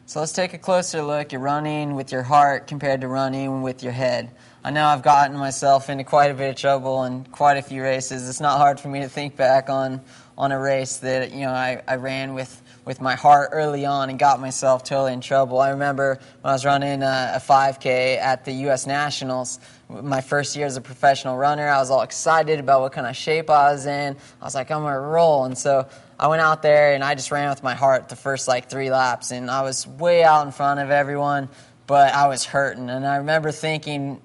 So let's take a closer look at running with your heart compared to running with your head. I know I've gotten myself into quite a bit of trouble in quite a few races. It's not hard for me to think back on a race that I ran with my heart early on and got myself totally in trouble. I remember when I was running a 5K at the U.S. Nationals, my first year as a professional runner, I was all excited about what kind of shape I was in. I was like, I'm going to roll. And so I went out there and I just ran with my heart the first 3 laps. And I was way out in front of everyone, but I was hurting. And I remember thinking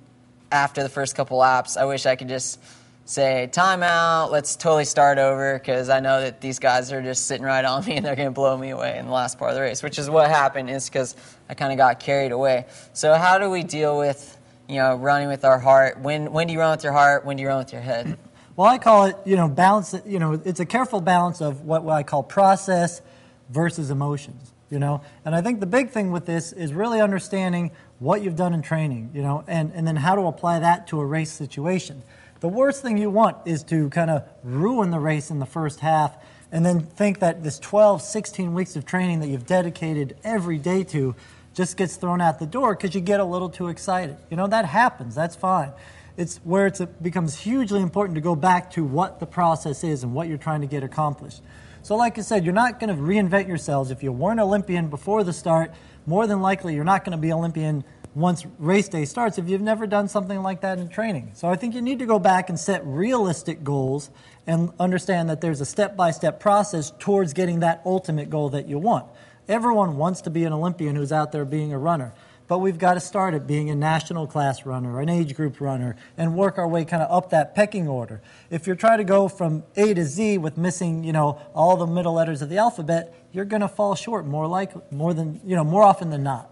after the first couple laps, I wish I could just say, time out, let's totally start over, because I know that these guys are just sitting right on me and they're going to blow me away in the last part of the race, which is what happened, is because I kind of got carried away. So how do we deal with running with our heart? When do you run with your heart? When do you run with your head? Well, I call it, balance. It's a careful balance of what I call process versus emotions, And I think the big thing with this is really understanding what you've done in training, and then how to apply that to a race situation. The worst thing you want is to kind of ruin the race in the first half and then think that this 12, 16 weeks of training that you've dedicated every day to just gets thrown out the door because you get a little too excited. That happens. That's fine. It's where it becomes hugely important to go back to what the process is and what you're trying to get accomplished. So like I said, you're not going to reinvent yourselves. If you weren't Olympian before the start, more than likely you're not going to be Olympian once race day starts if you've never done something like that in training. So I think you need to go back and set realistic goals and understand that there's a step-by-step process towards getting that ultimate goal that you want. Everyone wants to be an Olympian who's out there being a runner, but we've got to start at being a national class runner, an age group runner, and work our way kind of up that pecking order. If you're trying to go from A to Z with missing, all the middle letters of the alphabet, you're going to fall short more often than not.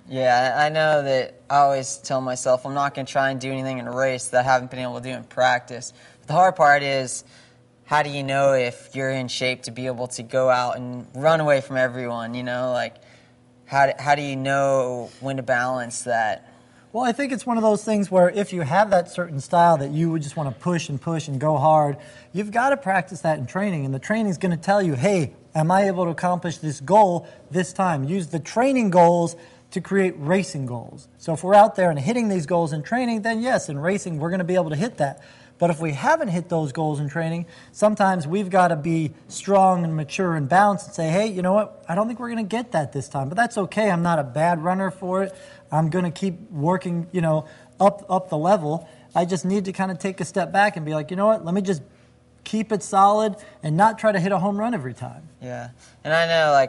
Yeah, I know that I always tell myself I'm not going to try and do anything in a race that I haven't been able to do in practice. But the hard part is, how do you know if you're in shape to be able to go out and run away from everyone, How do you know when to balance that? Well, I think it's one of those things where if you have that certain style that you would just want to push and go hard, you've got to practice that in training. And the training is going to tell you, hey, am I able to accomplish this goal this time? Use the training goals to create racing goals. So if we're out there and hitting these goals in training, then yes, in racing we're going to be able to hit that. But if we haven't hit those goals in training, sometimes we've got to be strong and mature and balanced and say, hey, you know what, I don't think we're going to get that this time. But that's okay. I'm not a bad runner for it. I'm going to keep working, up the level. I just need to kind of take a step back and be like, you know what, let me just keep it solid and not try to hit a home run every time. Yeah. And I know,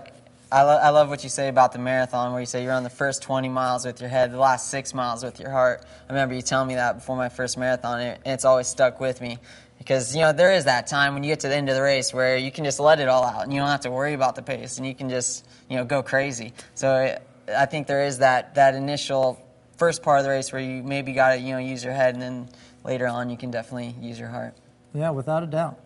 I love what you say about the marathon, where you say you run the first 20 miles with your head, the last 6 miles with your heart. I remember you telling me that before my first marathon, and it's always stuck with me. Because, there is that time when you get to the end of the race where you can just let it all out, and you don't have to worry about the pace, and you can just, go crazy. So I think there is that initial first part of the race where you maybe got to, use your head, and then later on you can definitely use your heart. Yeah, without a doubt.